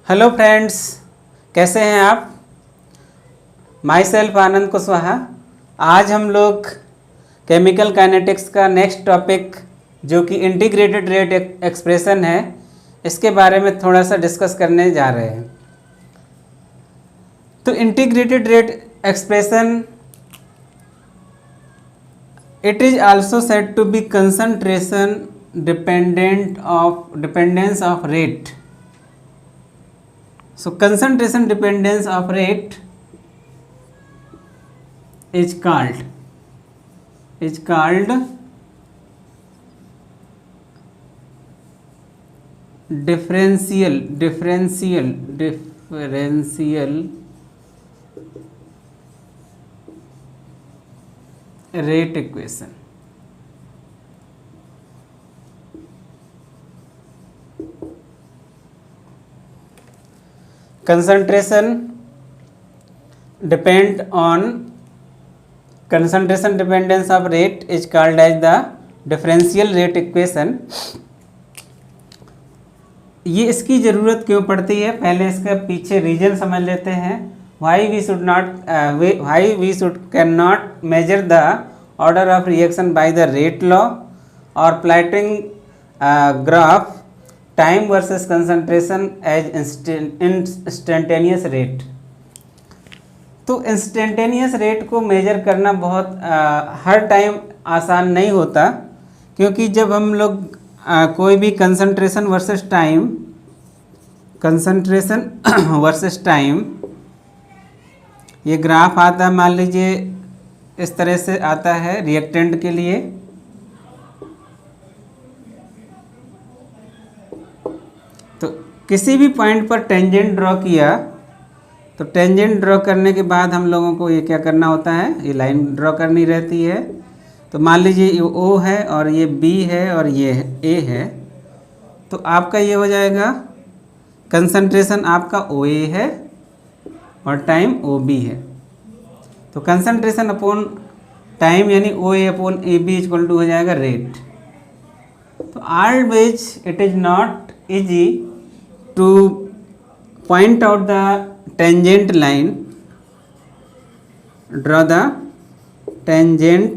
Hello friends, कैसे हैं आप। माई सेल्फ आनंद कुशवाहा। आज हम लोग केमिकल काइनेटिक्स का नेक्स्ट टॉपिक जो कि इंटीग्रेटेड रेट एक्सप्रेशन है, इसके बारे में थोड़ा सा डिस्कस करने जा रहे हैं। तो integrated rate expression it is also said to be concentration dependence of rate. So concentration dependence of rate is called differential rate equation. Concentration dependence of rate is called as the differential rate equation. ये इसकी ज़रूरत क्यों पड़ती है, पहले इसका पीछे reason समझ लेते हैं. why we cannot measure the order of reaction by the rate law or plotting graph time versus concentration as instantaneous rate. तो इंस्टेंटेनियस रेट को मेजर करना बहुत हर टाइम आसान नहीं होता, क्योंकि जब हम लोग कोई भी कंसंट्रेशन वर्सेस टाइम ये ग्राफ आता है, मान लीजिए इस तरह से आता है रिएक्टेंट के लिए. तो किसी भी पॉइंट पर टेंजेंट ड्रॉ किया, तो टेंजेंट ड्रॉ करने के बाद हम लोगों को ये क्या करना होता है, ये लाइन ड्रॉ करनी रहती है. तो मान लीजिए ये O है और ये B है और ये A है, तो आपका ये हो जाएगा कंसंट्रेशन आपका OA है और टाइम OB है. तो कंसंट्रेशन अपॉन टाइम यानी OA upon AB equal to हो जाएगा रेट. तो always it is not easy to point out the tangent line, draw the tangent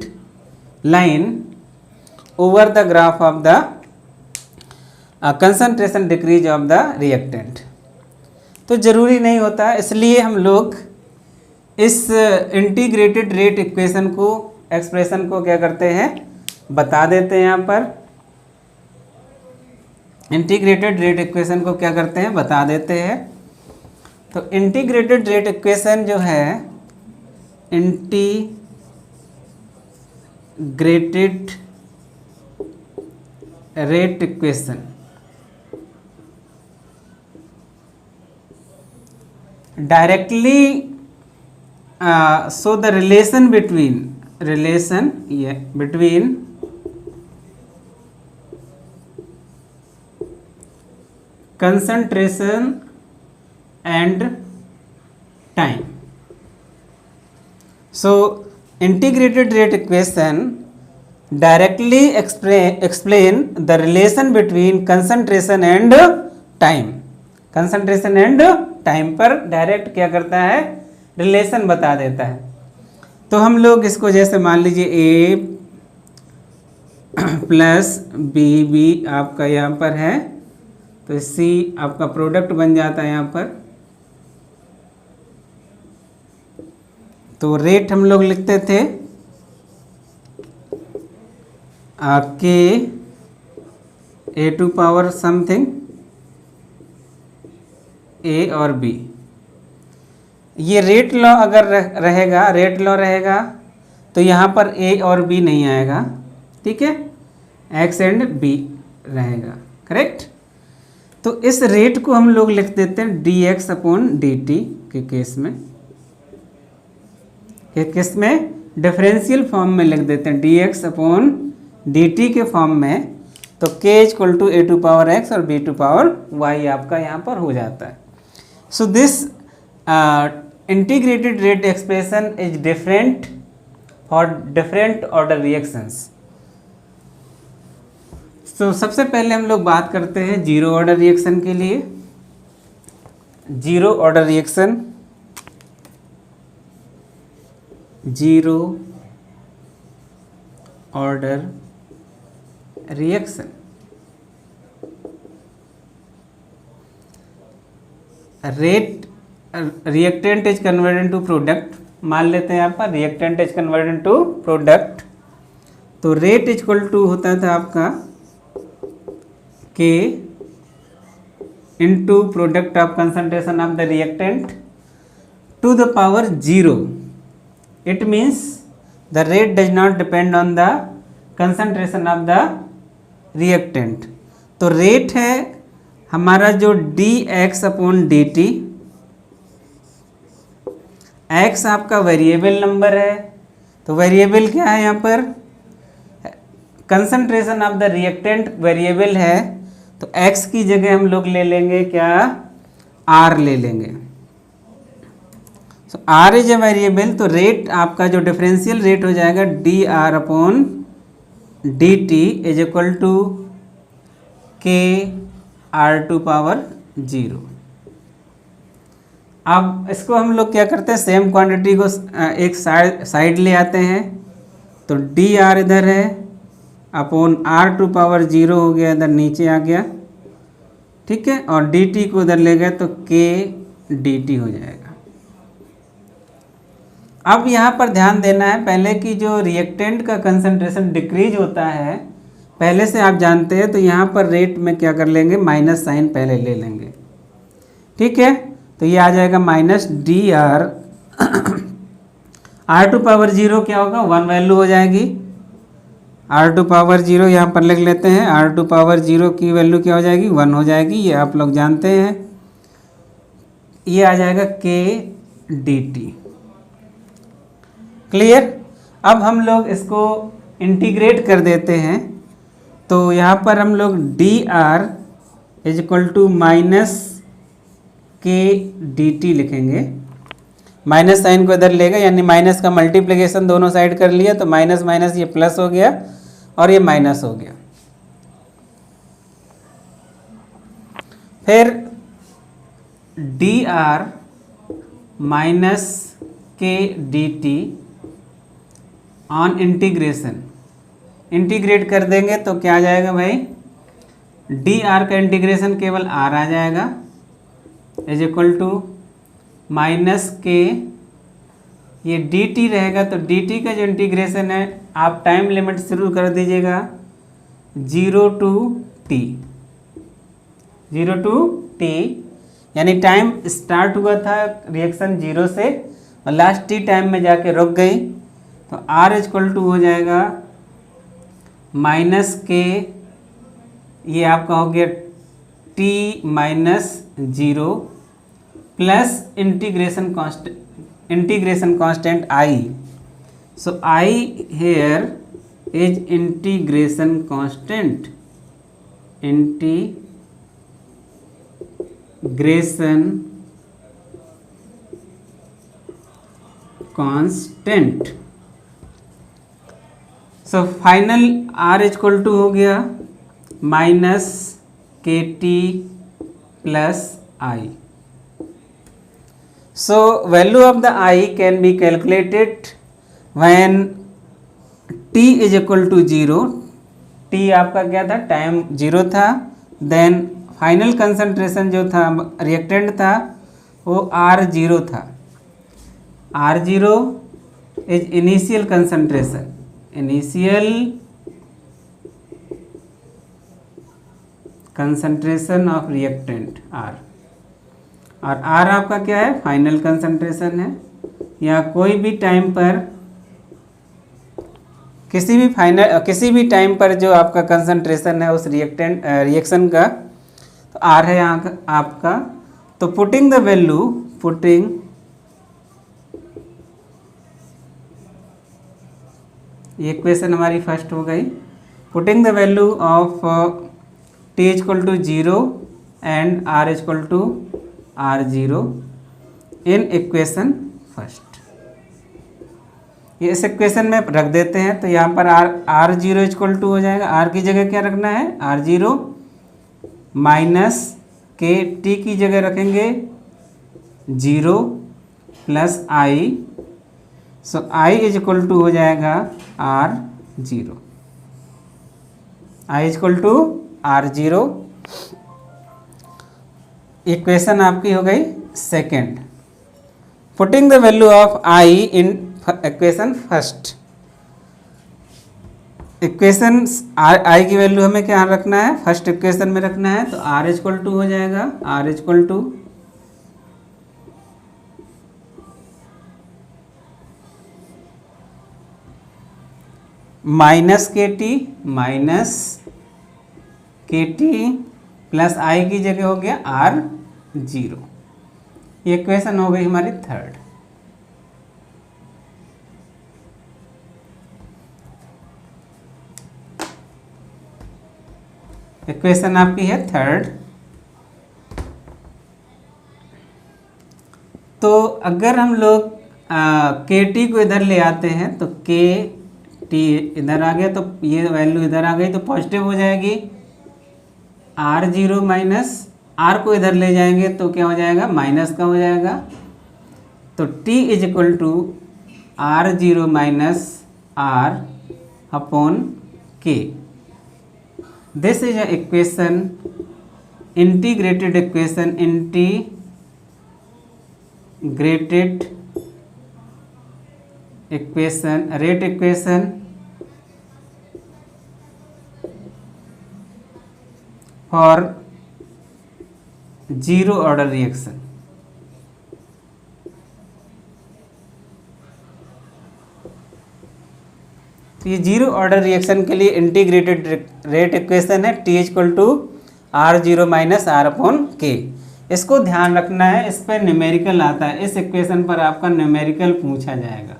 line over the graph of the concentration decrease of the reactant. तो ज़रूरी नहीं होता, इसलिए हम लोग इस इंटीग्रेटेड रेट एक्सप्रेशन को क्या करते हैं, बता देते हैं. यहाँ पर इंटीग्रेटेड रेट इक्वेशन को क्या करते हैं, बता देते हैं. तो इंटीग्रेटेड रेट इक्वेशन जो है, integrated rate equation directly show the relation between concentration and time. So integrated rate equation directly explain the relation between concentration and time. concentration and time पर डायरेक्ट क्या करता है, रिलेशन बता देता है. तो हम लोग इसको जैसे मान लीजिए A प्लस BB आपका यहाँ पर है, तो C आपका प्रोडक्ट बन जाता है यहाँ पर. तो रेट हम लोग लिखते थे K A to power something A और B. ये रेट लॉ अगर रहेगा तो यहाँ पर A और B नहीं आएगा, ठीक है, X एंड B रहेगा, करेक्ट. तो इस रेट को हम लोग लिख देते हैं dx अपॉन dt के केस में, डिफरेंशियल फॉर्म में लिख देते हैं dx अपॉन dt के फॉर्म में. तो k equal to a to power x और b टू पावर y आपका यहाँ पर हो जाता है. So this integrated rate expression is different for different order reactions. तो सबसे पहले हम लोग बात करते हैं जीरो ऑर्डर रिएक्शन के लिए. Zero order reaction, zero order reaction. Rate reactant is converted to product, मान लेते हैं यहाँ पर reactant is converted to product, तो रेट इक्वल टू होता था आपका k into product of concentration of the reactant to the power zero. It means the rate does not depend on the concentration of the reactant. तो rate है हमारा जो d x upon d t, x आपका variable number है, तो variable क्या है यहाँ पर, concentration of the reactant variable है, तो x की जगह हम लोग ले लेंगे क्या, r ले लेंगे। So r is a variable, तो रेट आपका जो डिफरेंशियल रेट हो जाएगा d are upon d t is equal to k r to power zero. अब इसको हम लोग क्या करते हैं, सेम क्वांटिटी को एक साइड ले आते हैं, तो डी आर इधर है upon r to power zero हो गया, इधर नीचे आ गया, ठीक है, और डी टी को उधर ले गए तो के डी टी हो जाएगा। अब यहाँ पर ध्यान देना है, पहले की जो रिएक्टेंट का कंसंट्रेशन डिक्रीज होता है पहले से आप जानते हैं, तो यहाँ पर रेट में क्या कर लेंगे, माइनस साइन पहले ले लेंगे, ठीक है, तो ये आ जाएगा minus d r, r to power zero क्या होगा, वन वैल्यू हो जाएगी, आर टू पावर जीरो यहाँ पर लिख लेते हैं, आर टू पावर जीरो की वैल्यू क्या हो जाएगी, वन हो जाएगी, ये आप लोग जानते हैं, ये आ जाएगा के डी टी। क्लियर। अब हम लोग इसको इंटीग्रेट कर देते हैं, तो यहाँ पर हम लोग d r is equal to minus k d t लिखेंगे, माइनस साइन को इधर लेगा, यानी माइनस का मल्टीप्लिकेशन दोनों साइड कर लिया, तो माइनस माइनस ये प्लस हो गया और ये माइनस हो गया। फिर D R minus k d T on integration, integrate कर देंगे तो क्या आ जाएगा भाई, डी आर का इंटीग्रेशन केवल आर आ जाएगा इज इक्वल टू माइनस के, ये डी टी रहेगा, तो डी टी का जो इंटीग्रेशन है आप टाइम लिमिट शुरू कर दीजिएगा 0 टू टी, 0 टू टी, यानी टाइम स्टार्ट हुआ था रिएक्शन 0 से और लास्ट टी टाइम में जाके रुक गई, तो आर इक्वल टू हो जाएगा माइनस के, ये आपका हो गया T minus 0 plus integration constant I, so I here is integration constant, integration constant, so final R equal to हो गया minus k t plus i. So value of the I can be calculated when t is equal to 0, t आपका क्या था, time 0 था, then final concentration जो था reactant था वो R0 था, R0 is initial concentration, initial concentration of reactant R, और R आपका क्या है, फाइनल कंसंट्रेशन है, या कोई भी टाइम पर किसी भी टाइम पर जो आपका कंसंट्रेशन है उस रिएक्शन का, तो R है यहाँ का आपका, तो पुटिंग द वैल्यू, ये इक्वेशन हमारी फर्स्ट हो गई, putting the value of t equal to 0 and R equal to R0 in equation first, ये इस इक्वेशन में रख देते हैं, तो यहाँ पर R0 इक्वल टू हो जाएगा, R की जगह क्या रखना है, R0 माइनस के, T की जगह रखेंगे 0 plus i, so i is equal to हो जाएगा R0, i is equal to R0। Equation आपकी हो गई second. Putting the value of i in equation first, equation i की वैल्यू हमें क्या रखना है, फर्स्ट इक्वेशन में रखना है, तो R इज इक्वल टू हो जाएगा R is equal to k t plus आई की जगह हो गया R0। ये इक्वेशन हो गई हमारी थर्ड। इक्वेशन आपकी है थर्ड। तो अगर हम लोग के टी को इधर ले आते हैं तो के टी इधर आ गया, तो ये वैल्यू इधर आ गई तो पॉजिटिव हो जाएगी। R0 माइनस R को इधर ले जाएंगे तो क्या हो जाएगा, माइनस का हो जाएगा। तो T is equal to R0 minus R upon K। This is a equation, integrated equation, integrated equation, rate equation for zero order reaction. तो ये जीरो ऑर्डर रिएक्शन के लिए इंटीग्रेटेड रेट इक्वेशन है, T equal to R0 minus R upon K। इसको ध्यान रखना है, इस पर न्यूमेरिकल आता है, इस इक्वेशन पर आपका न्यूमेरिकल पूछा जाएगा।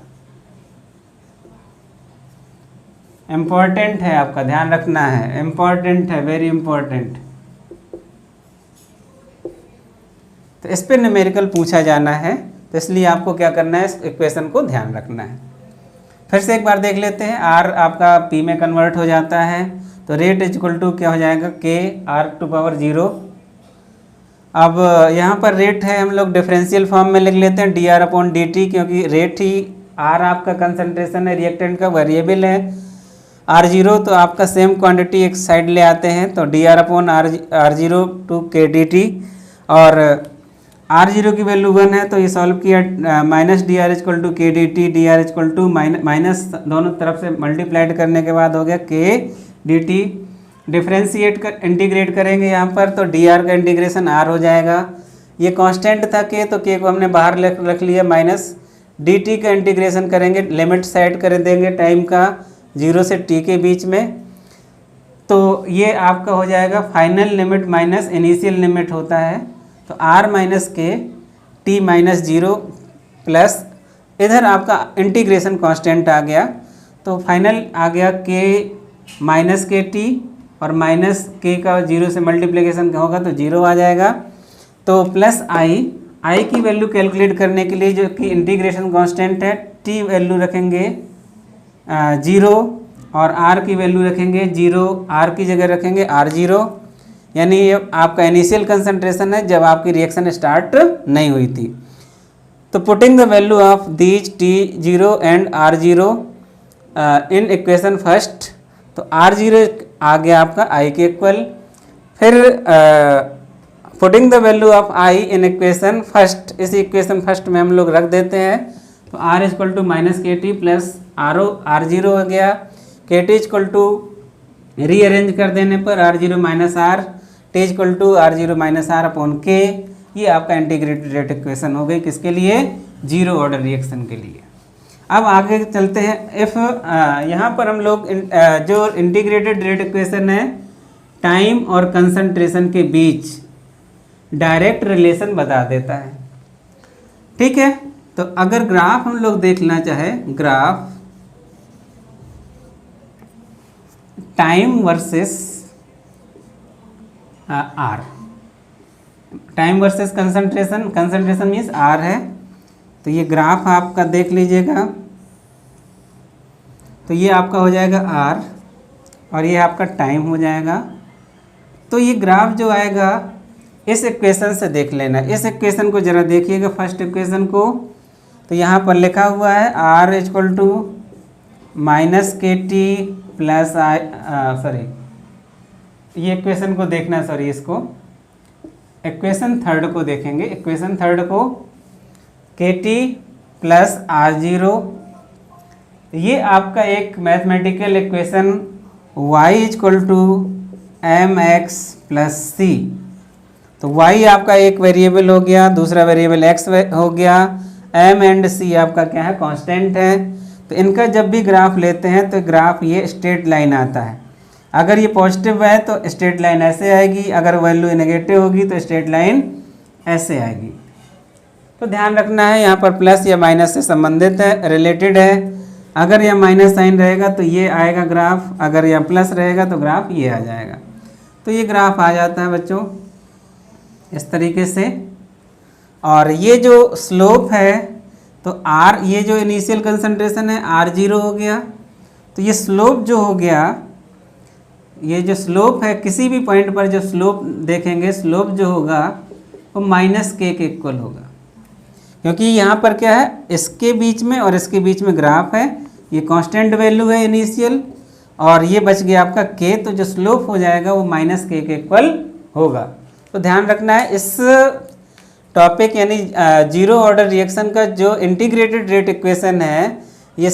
इम्पॉर्टेंट है, आपका ध्यान रखना है, इम्पॉर्टेंट है, वेरी इम्पॉर्टेंट। तो इस पर न्यूमेरिकल पूछा जाना है, तो इसलिए आपको क्या करना है, इस इक्वेशन को ध्यान रखना है। फिर से एक बार देख लेते हैं, R आपका P में कन्वर्ट हो जाता है, तो रेट इज इक्वल टू क्या हो जाएगा, K R⁴ अब यहाँ पर रेट है, हम लोग डिफरेंशियल फॉर्म में लिख लेते हैं dr अपॉन dt, क्योंकि रेट ही R आपका कंसंट्रेशन है, रिएक्टेंट का वेरिएबल है। R0 तो आपका सेम क्वांटिटी एक साइड ले आते हैं, तो dr upon R0 to K dt, और R0 की वैल्यू 1 है तो ये सॉल्व किया, minus d r equal to k d t, d r equal to minus दोनों तरफ से मल्टीप्लाइड करने के बाद हो गया के डी टी। डिफ्रेंशिएट कर इंटीग्रेट करेंगे यहाँ पर, तो डी आर का इंटीग्रेशन आर हो जाएगा। ये कांस्टेंट था के, तो के को हमने बाहर रख लिया, माइनस डी टी का इंटीग्रेशन करेंगे, लिमिट सेट कर देंगे टाइम का 0 से t के बीच में, तो ये आपका हो जाएगा final limit minus initial limit होता है, तो r minus k T minus 0 plus इधर आपका इंटीग्रेशन कांस्टेंट आ गया, तो फाइनल आ गया k माइनस के टी, और माइनस के का 0 से मल्टीप्लिकेशन होगा तो 0 आ जाएगा, तो प्लस आई की वैल्यू कैलकुलेट करने के लिए जो कि इंटीग्रेशन कांस्टेंट है, t वैल्यू रखेंगे 0 और r की वैल्यू रखेंगे 0, r की जगह रखेंगे R0, यानी ये आपका इनिशियल कंसंट्रेशन है जब आपकी रिएक्शन स्टार्ट नहीं हुई थी। तो putting the value of these T0 and R0 in equation first, तो R0 आ गया आपका I के इक्वल। फिर putting the value of I in equation first, इस इक्वेशन फर्स्ट में हम लोग रख देते हैं, तो R equal to minus k t plus R0 हो गया, के टी इक्वल टू रीअरेंज कर देने पर R0 minus R, t equal to R0 minus R upon k. ये आपका इंटीग्रेटेड रेट इक्वेशन हो गई, किसके लिए, जीरो ऑर्डर रिएक्शन के लिए। अब आगे चलते हैं, इफ़ यहाँ पर हम लोग जो इंटीग्रेटेड रेट इक्वेशन है, टाइम और कंसंट्रेशन के बीच डायरेक्ट रिलेशन बता देता है, ठीक है। तो अगर ग्राफ हम लोग देखना चाहे, graph time versus r, time versus concentration, concentration means r है, तो ये ग्राफ आपका देख लीजिएगा, तो ये आपका हो जाएगा आर और ये आपका टाइम हो जाएगा। तो ये ग्राफ जो आएगा इस इक्वेशन से देख लेना। इस इक्वेशन को ज़रा देखिएगा, फर्स्ट इक्वेशन को। तो यहाँ पर लिखा हुआ है R equal to minus k t plus I, sorry ये इक्वेशन को देखना, सॉरी इसको इक्वेशन थर्ड को देखेंगे। इक्वेशन थर्ड को के टी प्लस R0, ये आपका एक mathematical equation y equal to m x plus c. तो y आपका एक वेरिएबल हो गया, दूसरा वेरिएबल x हो गया, m एंड c आपका क्या है, कांस्टेंट है। तो इनका जब भी ग्राफ लेते हैं तो ग्राफ ये स्ट्रेट लाइन आता है। अगर ये पॉजिटिव है तो स्ट्रेट लाइन ऐसे आएगी, अगर वैल्यू नेगेटिव होगी तो स्ट्रेट लाइन ऐसे आएगी। तो ध्यान रखना है, यहाँ पर प्लस या माइनस से संबंधित है, रिलेटेड है। अगर यह माइनस साइन रहेगा तो ये आएगा ग्राफ, अगर यह प्लस रहेगा तो ग्राफ ये आ जाएगा। तो ये ग्राफ आ जाता है बच्चों इस तरीके से। और ये जो स्लोप है तो R, ये जो इनिशियल कंसंट्रेशन है R0 हो गया। तो ये स्लोप जो हो गया, ये जो स्लोप है किसी भी पॉइंट पर जो स्लोप देखेंगे, स्लोप जो होगा वो माइनस के इक्वल होगा, क्योंकि यहाँ पर क्या है, इसके बीच में और इसके बीच में ग्राफ है, ये कांस्टेंट वैल्यू है इनिशियल, और ये बच गया आपका के। तो जो स्लोप हो जाएगा वो माइनस के इक्वल होगा। तो ध्यान रखना है इस टॉपिक यानी जीरो ऑर्डर रिएक्शन का जो इंटीग्रेटेड रेट इक्वेशन है, ये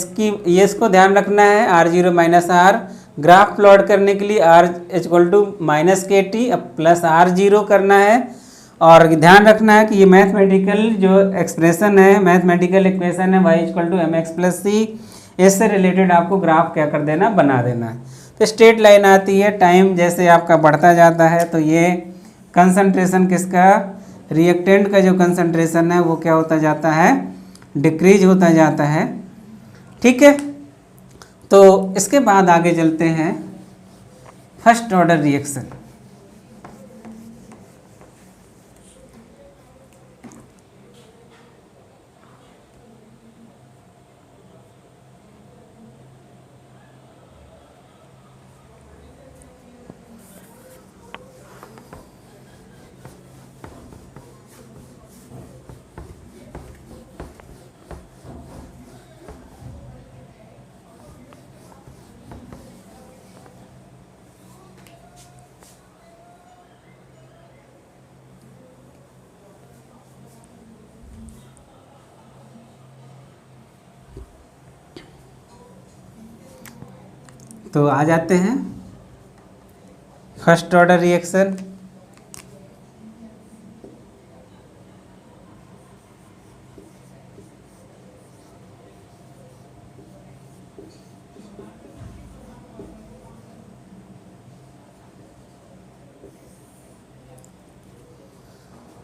इसको ध्यान रखना है। R0 minus are, graph plot करने के लिए R equal to minus k t plus R0 करना है। और ध्यान रखना है कि ये मैथमेटिकल जो एक्सप्रेशन है, मैथमेटिकल इक्वेशन है y equal to m x plus c, इससे रिलेटेड आपको ग्राफ क्या कर देना, बना देना है। तो स्ट्रेट लाइन आती है, टाइम जैसे आपका बढ़ता जाता है तो ये कंसंट्रेशन किसका, रिएक्टेंट का जो कंसंट्रेशन है वो क्या होता जाता है, डिक्रीज होता जाता है। ठीक है, तो इसके बाद आगे चलते हैं फर्स्ट ऑर्डर रिएक्शन। तो आ जाते हैं फर्स्ट ऑर्डर रिएक्शन।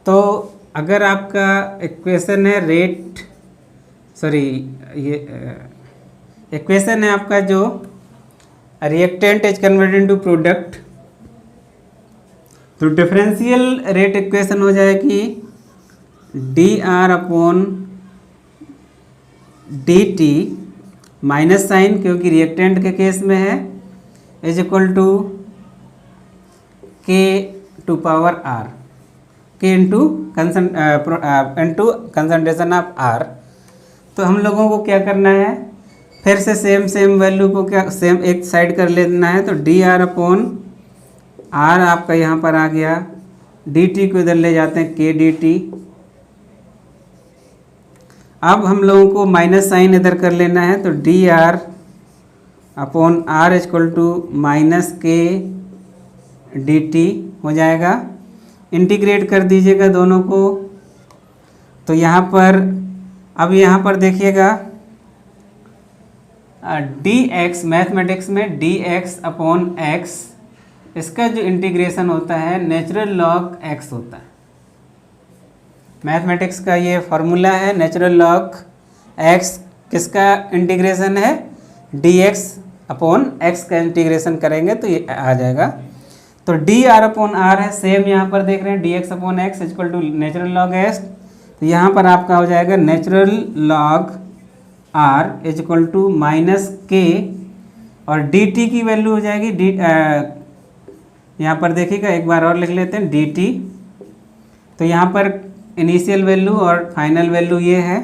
तो अगर आपका इक्वेशन है रेट, सॉरी ये इक्वेशन है आपका जो reactant is converted into product, तो डिफरेंशियल रेट इक्वेशन हो जाएगी d are upon d t minus sign, क्योंकि रिएक्टेंट के केस में है, is equal to k to power r, k into concentration of r. तो हम लोगों को क्या करना है, फिर से सेम वैल्यू को क्या सेम एक साइड कर लेना है। तो डी आर अपॉन आर आपका यहाँ पर आ गया, डी टी को इधर ले जाते हैं के डी टी। अब हम लोगों को माइनस साइन इधर कर लेना है, तो D R upon r equal to minus k d t हो जाएगा। इंटीग्रेट कर दीजिएगा दोनों को। तो यहाँ पर अब यहाँ पर देखिएगा डी एक्स, मैथमेटिक्स में डी एक्स अपॉन एक्स, इसका जो इंटीग्रेशन होता है नेचुरल लॉग एक्स होता है। मैथमेटिक्स का ये फार्मूला है, नेचुरल लॉग एक्स किसका इंटीग्रेशन है, डी एक्स अपॉन एक्स का इंटीग्रेशन करेंगे तो ये आ जाएगा। तो डी आर अपॉन आर है, सेम यहाँ पर देख रहे हैं d x upon x equal to natural log x. तो यहाँ पर आपका हो जाएगा natural log r is equal to minus k, और डी टी की वैल्यू हो जाएगी डी, यहाँ पर देखिएगा एक बार और लिख लेते हैं डी टी तो यहाँ पर इनिशियल वैल्यू और फाइनल वैल्यू ये है,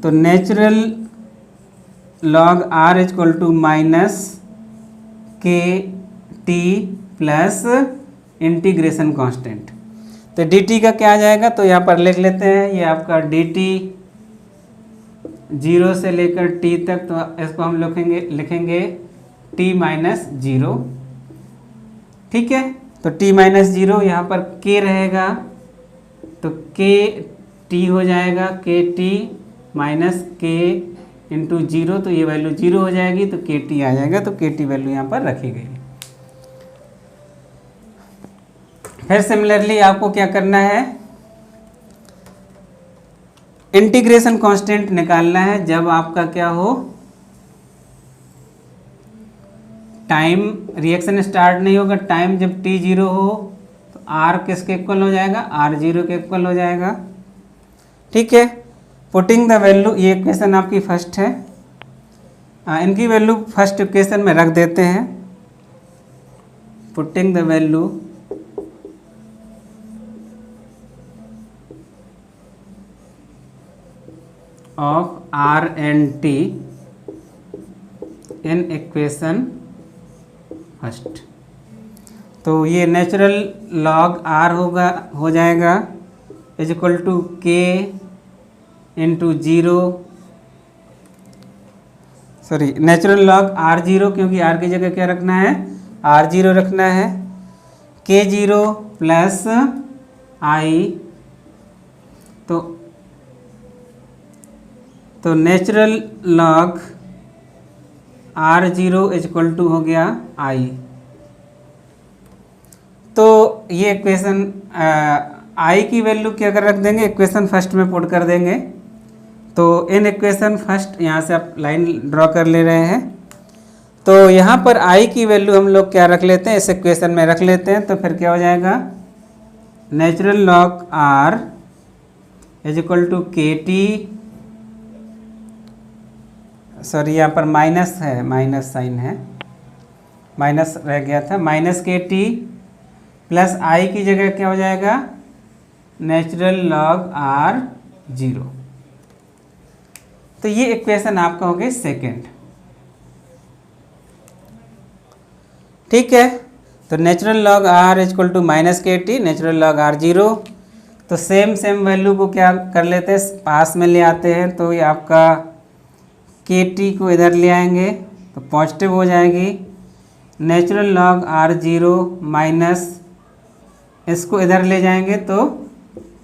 तो natural log r equal to minus k t plus integration constant. तो डी टी का क्या आ जाएगा, तो यहाँ पर लिख लेते हैं, ये आपका डी टी 0 से लेकर t तक, तो इसको हम लिखेंगे t माइनस 0। ठीक है, तो t माइनस 0 यहाँ पर k रहेगा, तो k t हो जाएगा, k t minus k into 0, तो ये वैल्यू 0 हो जाएगी, तो k t आ जाएगा, तो k t वैल्यू यहाँ पर रखी गई। फिर सिमिलरली आपको क्या करना है, इंटीग्रेशन कांस्टेंट निकालना है जब आपका क्या हो, टाइम रिएक्शन स्टार्ट नहीं होगा, टाइम जब t 0 हो तो r किसके इक्वल हो जाएगा, r 0 के इक्वल हो जाएगा। ठीक है, पुटिंग द वैल्यू, ये इक्वेशन आपकी फर्स्ट है, इनकी वैल्यू फर्स्ट इक्वेशन में रख देते हैं। Putting the value of r and t in equation first, तो ये नेचुरल लॉग r हो जाएगा is equal to k into 0, sorry natural log r0, क्योंकि r की जगह क्या रखना है, r0 रखना है, k0 प्लस i, तो natural log r0 is equal to हो गया i। तो ये इक्वेशन i की वैल्यू क्या कर रख देंगे, इक्वेशन फर्स्ट में पुट कर देंगे। तो इन इक्वेशन फर्स्ट, यहाँ से आप लाइन ड्रॉ कर ले रहे हैं, तो यहाँ पर i की वैल्यू हम लोग क्या रख लेते हैं, इस इक्वेशन में रख लेते हैं। तो फिर क्या हो जाएगा, natural log r is equal to k t, sorry यहाँ पर माइनस है, माइनस साइन है, माइनस रह गया था, माइनस के टी प्लस आई की जगह क्या हो जाएगा, नेचुरल लॉग आर 0। तो ये इक्वेशन आपका हो गई सेकेंड। ठीक है, तो natural log r equal to minus k t, natural log r 0। तो सेम वैल्यू को क्या कर लेते हैं, पास में ले आते हैं, तो ये आपका के टी को इधर ले आएंगे तो पॉजिटिव हो जाएगी, नेचुरल लॉग r0 माइनस इसको इधर ले जाएंगे तो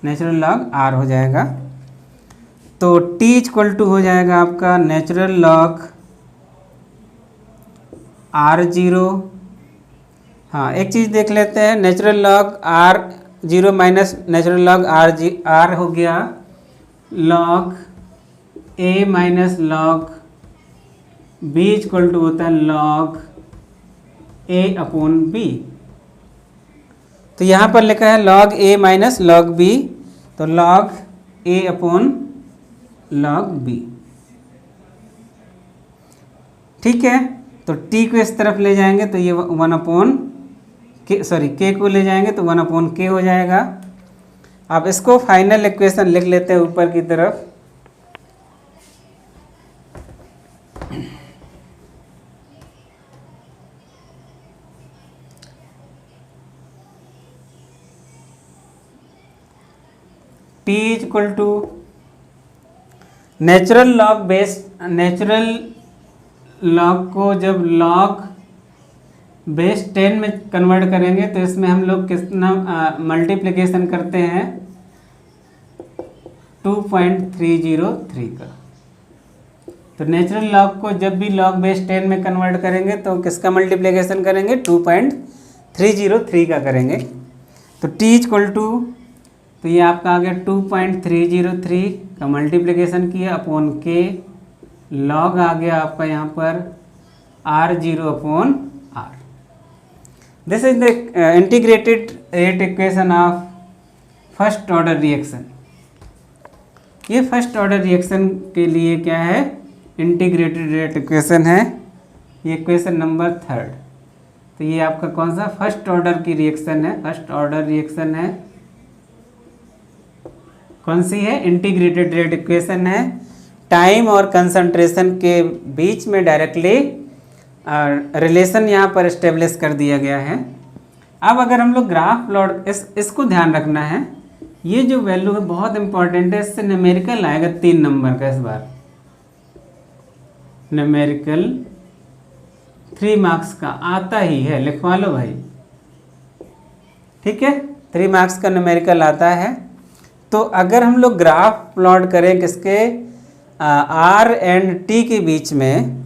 नेचुरल लॉग r हो जाएगा। तो t इक्वल टू हो जाएगा आपका नेचुरल लॉग r0। हाँ, एक चीज़ देख लेते हैं, natural log r0 minus natural log r हो गया log a minus log b equal to होता है लॉग a अपॉन b। तो यहाँ पर लिखा है log a minus log b, तो log a upon log b। ठीक है, तो t को इस तरफ ले जाएंगे तो ये 1 अपॉन k, सॉरी k को ले जाएंगे तो 1 अपॉन k हो जाएगा। अब इसको फाइनल इक्वेशन लिख लेते हैं ऊपर की तरफ। T equal to natural log base, natural log को जब लॉग बेस 10 में कन्वर्ट करेंगे तो इसमें हम लोग कितना मल्टीप्लिकेशन करते हैं 2.303 का। तो नेचुरल लॉग को जब भी लॉग बेस 10 में कन्वर्ट करेंगे तो किसका मल्टीप्लिकेशन करेंगे, 2.303 का करेंगे। तो t इक्वल टू, तो ये आपका आ गया 2.303 का मल्टीप्लिकेशन किया अपॉन k, लॉग आ गया आपका यहाँ पर r0 upon r। This is the integrated rate equation of first order reaction. ये फर्स्ट ऑर्डर रिएक्शन के लिए क्या है, इंटीग्रेटेड रेट इक्वेशन है, ये इक्वेशन नंबर 3। तो ये आपका कौन सा फर्स्ट ऑर्डर की रिएक्शन है, फर्स्ट ऑर्डर रिएक्शन है। कौन सी है? इंटीग्रेटेड रेट इक्वेशन है। टाइम और कंसंट्रेशन के बीच में डायरेक्टली रिलेशन यहाँ पर इस्टेब्लिश कर दिया गया है। अब अगर हम लोग ग्राफ प्लॉट इसको ध्यान रखना है, ये जो वैल्यू है बहुत इंपॉर्टेंट है, इससे न्यूमेरिकल आएगा 3 नंबर का। इस बार न्यूमेरिकल 3 मार्क्स का आता ही है, लिखवा लो भाई, ठीक है। 3 मार्क्स का न्यूमेरिकल आता है। तो अगर हम लोग ग्राफ प्लॉट करें किसके, आर एंड टी के बीच में,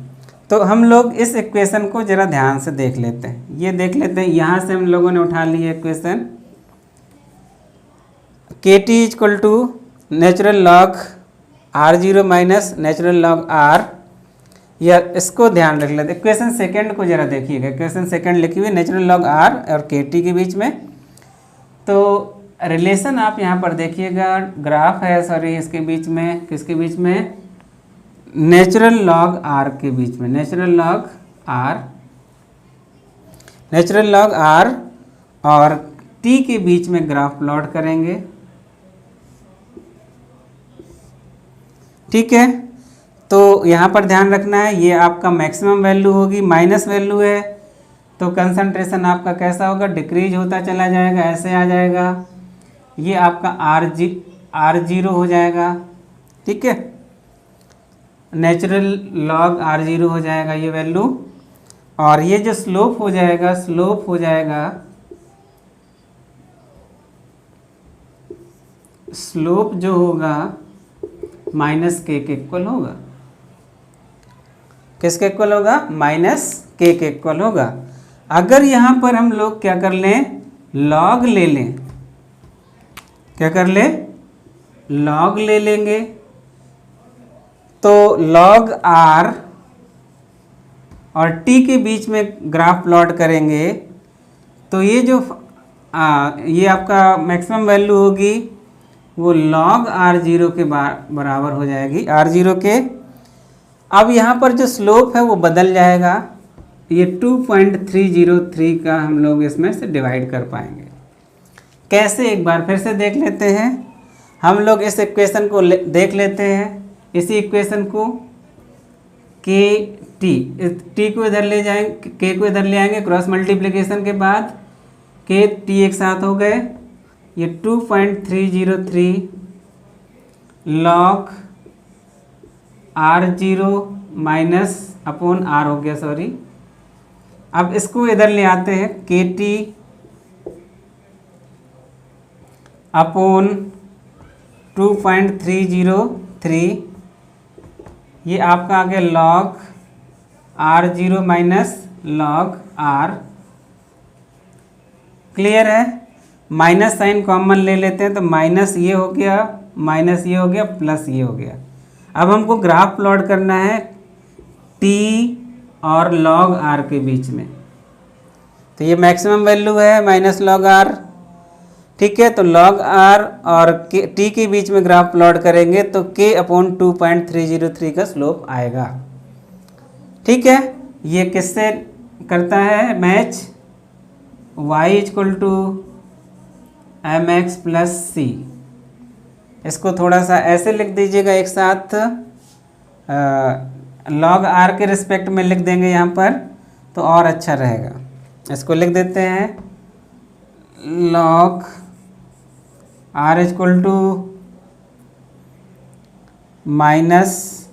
तो हम लोग इस इक्वेशन को ज़रा ध्यान से देख लेते हैं। ये देख लेते हैं, यहाँ से हम लोगों ने उठा ली है equation, K T equal to natural log R0 minus natural log R, या इसको ध्यान रख लेते। इक्वेशन सेकंड को ज़रा देखिएगा, इक्वेशन सेकंड लिखी हुई नेचुरल लॉग R और के टी के बीच में। तो रिलेशन आप यहाँ पर देखिएगा, ग्राफ है सॉरी इसके बीच में, किसके बीच में? नेचुरल लॉग R के बीच में, नेचुरल लॉग R और T के बीच में ग्राफ प्लॉट करेंगे, ठीक है। तो यहाँ पर ध्यान रखना है, ये आपका मैक्सिमम वैल्यू होगी, माइनस वैल्यू है, तो कंसंट्रेशन आपका कैसा होगा? डिक्रीज होता चला जाएगा, ऐसे आ जाएगा। ये आपका R0 हो जाएगा, ठीक है, नेचुरल लॉग R0 हो जाएगा ये वैल्यू। और ये जो स्लोप हो जाएगा, स्लोप हो जाएगा, स्लोप जो होगा माइनस के इक्वल होगा। किसके इक्वल होगा? माइनस के इक्वल होगा। अगर यहाँ पर हम लोग क्या कर लें, लॉग ले लें, क्या कर ले? लॉग ले लेंगे, तो लॉग R और T के बीच में ग्राफ प्लॉट करेंगे, तो ये जो ये आपका मैक्सिमम वैल्यू होगी वो लॉग R0 के बराबर हो जाएगी, R0 के। अब यहाँ पर जो स्लोप है वो बदल जाएगा, ये 2.303 का हम लोग इसमें से डिवाइड कर पाएंगे। कैसे, एक बार फिर से देख लेते हैं। हम लोग इस इक्वेशन को देख लेते हैं, इसी इक्वेशन को, के टी को इधर ले जाएंगे, के को इधर ले आएंगे, क्रॉस मल्टीप्लिकेशन के बाद के टी एक साथ हो गए, ये 2.303 log R0 minus upon R हो गया, सॉरी। अब इसको इधर ले आते हैं, के टी अपॉन 2.303, ये आपका आ गया log R0 minus log R। Clear है? माइनस साइन कॉमन ले लेते हैं, तो माइनस ये हो गया, माइनस ये हो गया, प्लस ये हो गया। अब हमको ग्राफ प्लॉट करना है T और लॉग R के बीच में, तो ये मैक्सिमम वैल्यू है माइनस लॉग R, ठीक है। तो लॉग R और T के बीच में ग्राफ प्लॉट करेंगे तो K अपॉन 2.303 का स्लोप आएगा, ठीक है। ये किससे करता है match? y equal to mx plus c. इसको थोड़ा सा ऐसे लिख दीजिएगा एक साथ, लॉग R के रिस्पेक्ट में लिख देंगे यहाँ पर, तो और अच्छा रहेगा। इसको लिख देते हैं log R equal to minus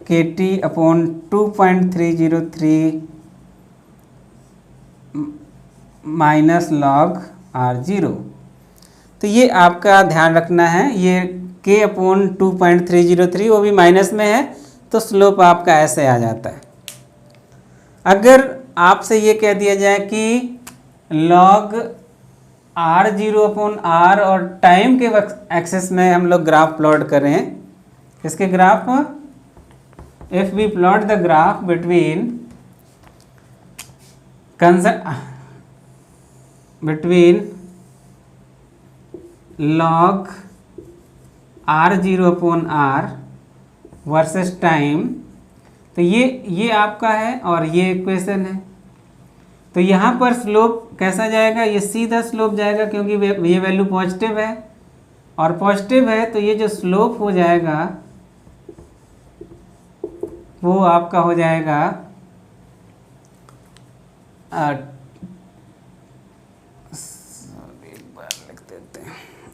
k t upon 2.303 minus log R0। तो ये आपका ध्यान रखना है, ये k अपॉन 2.303 वो भी माइनस में है, तो स्लोप आपका ऐसे आ जाता है। अगर आपसे ये कह दिया जाए कि लॉग R0 अपॉन R और टाइम के एक्सेस में हम लोग ग्राफ प्लॉट करें, इसके graph, if we plot the graph between log R0 upon R versus time, तो ये आपका है और ये इक्वेशन है। तो यहाँ पर स्लोप कैसा जाएगा? ये सीधा स्लोप जाएगा, क्योंकि ये वैल्यू पॉजिटिव है, और पॉजिटिव है तो ये जो स्लोप हो जाएगा वो आपका हो जाएगा एक बार लिख देते हैं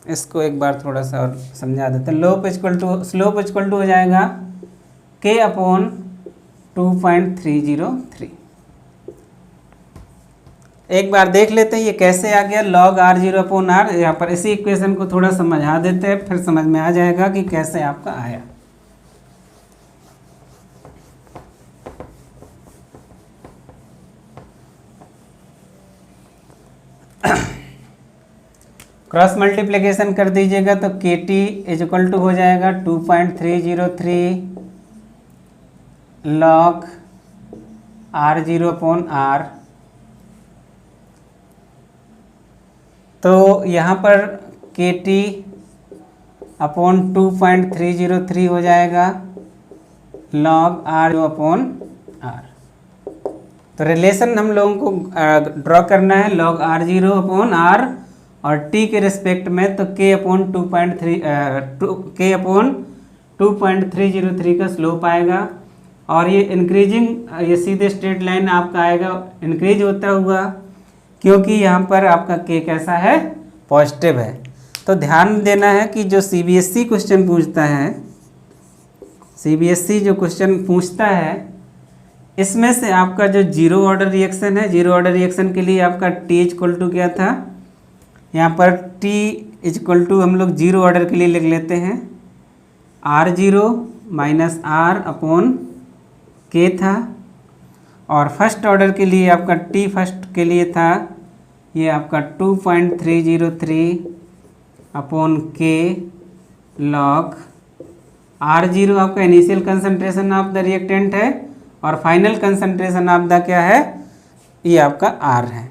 इसको, एक बार थोड़ा सा और समझा देते हैं। स्लोप इक्वल टू हो जाएगा k अपॉन 2.303। एक बार देख लेते हैं ये कैसे आ गया log r0 अपॉन r। यहाँ पर इसी इक्वेशन को थोड़ा समझा देते हैं, फिर समझ में आ जाएगा कि कैसे आपका आया। क्रॉस मल्टीप्लिकेशन कर दीजिएगा तो KT इज इक्वल टू हो जाएगा 2.303 log r0 अपॉन r। तो यहाँ पर KT अपॉन 2.303 हो जाएगा log r0 अपॉन r। तो रिलेशन हम लोगों को ड्रॉ करना है log r0 अपॉन r और t के रिस्पेक्ट में, तो k अपॉन 2.303 का स्लोप आएगा और ये इंक्रीजिंग, ये सीधे स्ट्रेट लाइन आपका आएगा इंक्रीज होता हुआ, क्योंकि यहाँ पर आपका k कैसा है, पॉजिटिव है। तो ध्यान देना है कि जो CBSE क्वेश्चन पूछता है, CBSE जो क्वेश्चन पूछता है इसमें से आपका जो जीरो ऑर्डर रिएक्शन है, जीरो ऑर्डर रिएक्शन के लिए आपका t इक्वल टू क्या था, यहाँ पर t इक्वल टू हम लोग जीरो ऑर्डर के लिए लिख लेते हैं r0 minus r upon k था, और फर्स्ट ऑर्डर के लिए आपका t फर्स्ट के लिए था ये आपका 2.303 अपॉन k log r0 आपका initial concentration of the reactant है और फाइनल कंसंट्रेशन ऑफ द क्या है, ये आपका r है।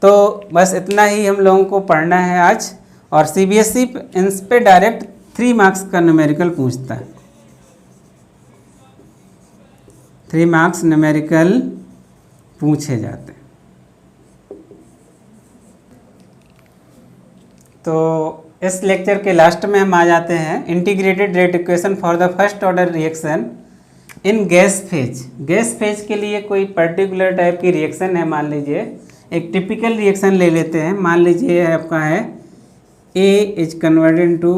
तो बस इतना ही हम लोगों को पढ़ना है आज, और CBSE इन पे डायरेक्ट 3 मार्क्स का न्यूमेरिकल पूछता है, 3 मार्क्स न्यूमेरिकल पूछे जाते हैं। तो इस लेक्चर के लास्ट में हम आ जाते हैं integrated rate equation for the first order reaction in gas phase. Gas phase के लिए कोई पर्टिकुलर टाइप की रिएक्शन है, मान लीजिए एक टिपिकल रिएक्शन ले लेते हैं। मान लीजिए आपका है A is converted to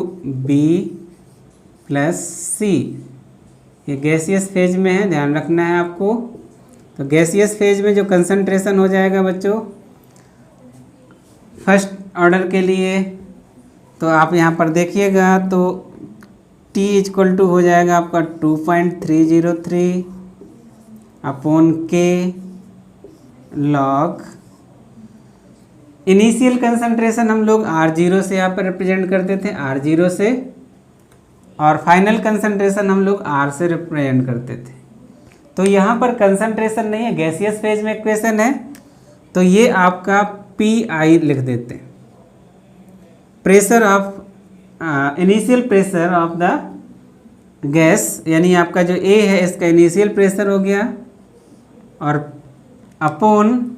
B plus C, ये गैसियस फेज में है, ध्यान रखना है आपको। तो गैसियस फेज में जो कंसंट्रेशन हो जाएगा बच्चों फर्स्ट ऑर्डर के लिए, तो आप यहाँ पर देखिएगा तो T इक्वल टू हो जाएगा आपका 2.303 upon K log initial concentration हम लोग R0 से यहाँ पर रिप्रेजेंट करते थे, R0 से, और फाइनल कंसंट्रेशन हम लोग R से रिप्रेजेंट करते थे। तो यहाँ पर कंसंट्रेशन नहीं है, गैसियस फेज में इक्वेशन है, तो ये आपका PI लिख देते हैं, pressure of initial pressure of the gas, यानी आपका जो A है इसका इनिशियल प्रेशर हो गया, और अपॉन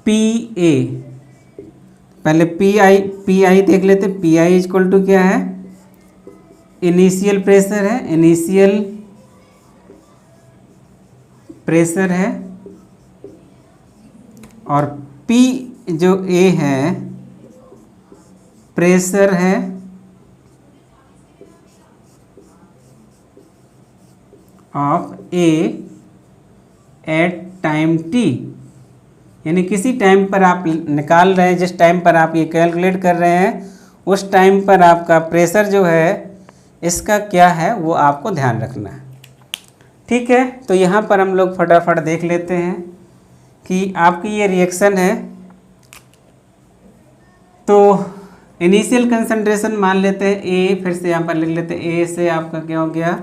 PA, पहले PI देख लेते। PI इक्वल टू क्या है, इनिशियल प्रेशर है, इनिशियल प्रेशर है, और P जो A है प्रेशर है of A at time T, यानी किसी टाइम पर आप निकाल रहे हैं, जिस टाइम पर आप ये कैलकुलेट कर रहे हैं उस टाइम पर आपका प्रेशर जो है इसका क्या है वो आपको ध्यान रखना है। ठीक है, तो यहाँ पर हम लोग फटाफट देख लेते हैं कि आपकी ये रिएक्शन है। तो इनिशियल कंसंट्रेशन मान लेते हैं A, फिर से यहाँ पर लिख लेते हैं A से आपका क्या हो गया,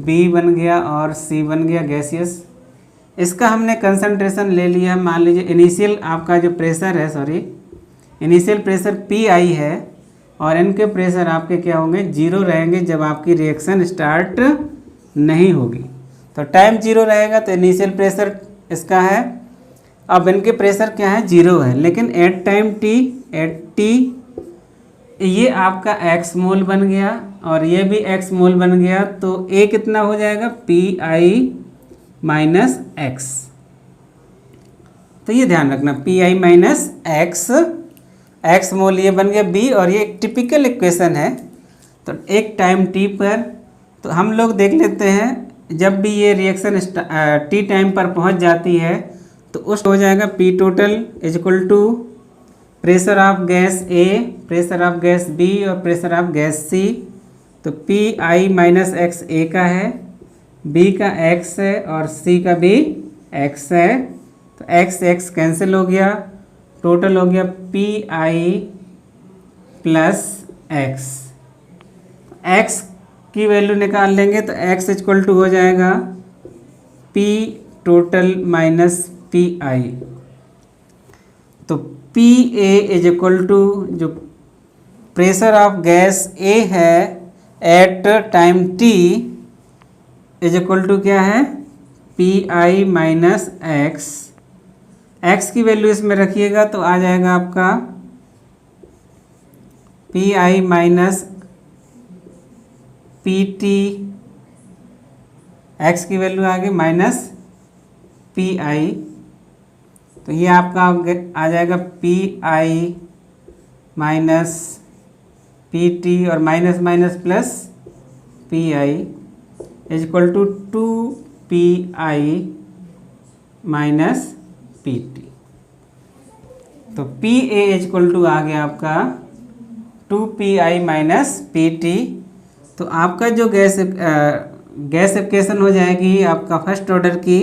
B बन गया और C बन गया गैसियस। इसका हमने कंसंट्रेशन ले लिया, मान लीजिए इनिशियल आपका जो प्रेशर है, इनिशियल प्रेशर PI है, और इनके प्रेशर आपके क्या होंगे, जीरो रहेंगे जब आपकी रिएक्शन स्टार्ट नहीं होगी। तो टाइम जीरो रहेगा तो इनिशियल प्रेशर इसका है, अब इनके प्रेशर क्या है, जीरो है, लेकिन at time T, at T ये आपका x मोल बन गया और ये भी x मोल बन गया, तो A कितना हो जाएगा, Pi माइनस एक्स। तो ये ध्यान रखना, Pi माइनस एक्स मोल ये बन गया B, और ये एक टिपिकल इक्वेशन है। तो एक टाइम t पर तो हम लोग देख लेते हैं, जब भी ये रिएक्शन t टाइम पर पहुंच जाती है तो उस हो जाएगा P total is equal to pressure of gas A, pressure of gas B और प्रेशर ऑफ गैस C। तो Pi माइनस एक्स A का है, B का x है और C का भी x है। तो x कैंसिल हो गया, टोटल हो गया Pi प्लस x की वैल्यू निकाल लेंगे तो x इक्वल टू हो जाएगा P टोटल माइनस Pi। तो P A is equal to जो प्रेशर ऑफ गैस ए है at time T is equal to क्या है, पी आई माइनस एक्स। एक्स की वैल्यू इसमें रखिएगा तो आ जाएगा आपका पी आई माइनस पी टी, एक्स की वैल्यू आ गई माइनस पी आई। तो ये आपका आ जाएगा पी आई माइनस पी टी और minus minus plus p i is equal to 2Pi minus P t. तो P A is equal to आ गया आपका 2Pi माइनस पी टी। तो आपका जो गैस इक्वेशन हो जाएगी आपका फर्स्ट ऑर्डर की,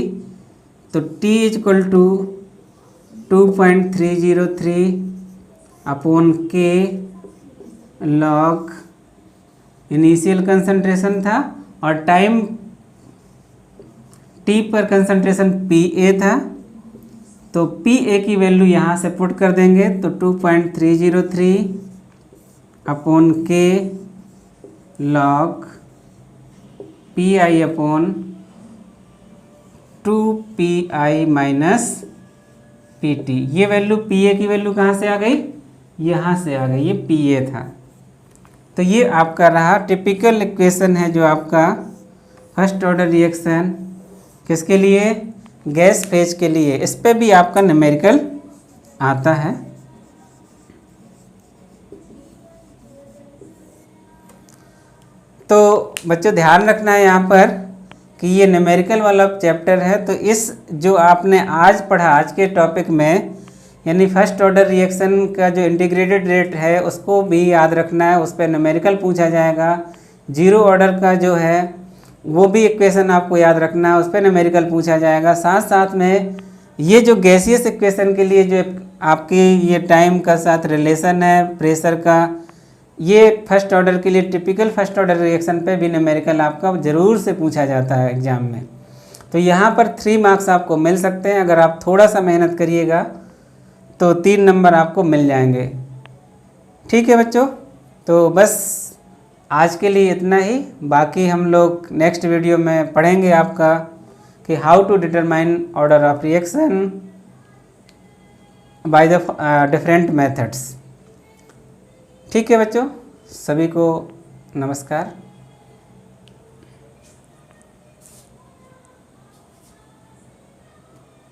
तो T is equal to 2.303 upon K log initial concentration था और टाइम टी पर कंसंट्रेशन Pa था। तो Pa की वैल्यू यहाँ से पुट कर देंगे तो 2.303 upon K log Pi upon 2Pi minus P T. ये वैल्यू Pa की वैल्यू कहाँ से आ गई, यहाँ से आ गई, ये Pa था। तो ये आपका रहा टिपिकल इक्वेशन है जो आपका फर्स्ट ऑर्डर रिएक्शन किसके लिए, गैस फेज के लिए। इस पे भी आपका न्यूमेरिकल आता है। तो बच्चों ध्यान रखना है यहाँ पर कि ये न्यूमेरिकल वाला चैप्टर है, तो इस जो आपने आज पढ़ा आज के टॉपिक में, यानी फर्स्ट ऑर्डर रिएक्शन का जो इंटीग्रेटेड रेट है उसको भी याद रखना है, उस पर न्यूमेरिकल पूछा जाएगा। जीरो ऑर्डर का जो है वो भी इक्वेशन आपको याद रखना है, उस पर न्यूमेरिकल पूछा जाएगा। साथ साथ में ये जो गैसियस इक्वेशन के लिए जो आपकी ये टाइम का साथ रिलेशन है प्रेशर का, ये फर्स्ट ऑर्डर के लिए टिपिकल फर्स्ट ऑर्डर रिएक्शन पे भी न्यूमेरिकल आपका ज़रूर से पूछा जाता है एग्ज़ाम में। तो यहाँ पर 3 मार्क्स आपको मिल सकते हैं, अगर आप थोड़ा सा मेहनत करिएगा तो 3 नंबर आपको मिल जाएंगे। ठीक है बच्चों, तो बस आज के लिए इतना ही। बाकी हम लोग नेक्स्ट वीडियो में पढ़ेंगे आपका कि how to determine order of reaction by the different methods. ठीक है बच्चों, सभी को नमस्कार।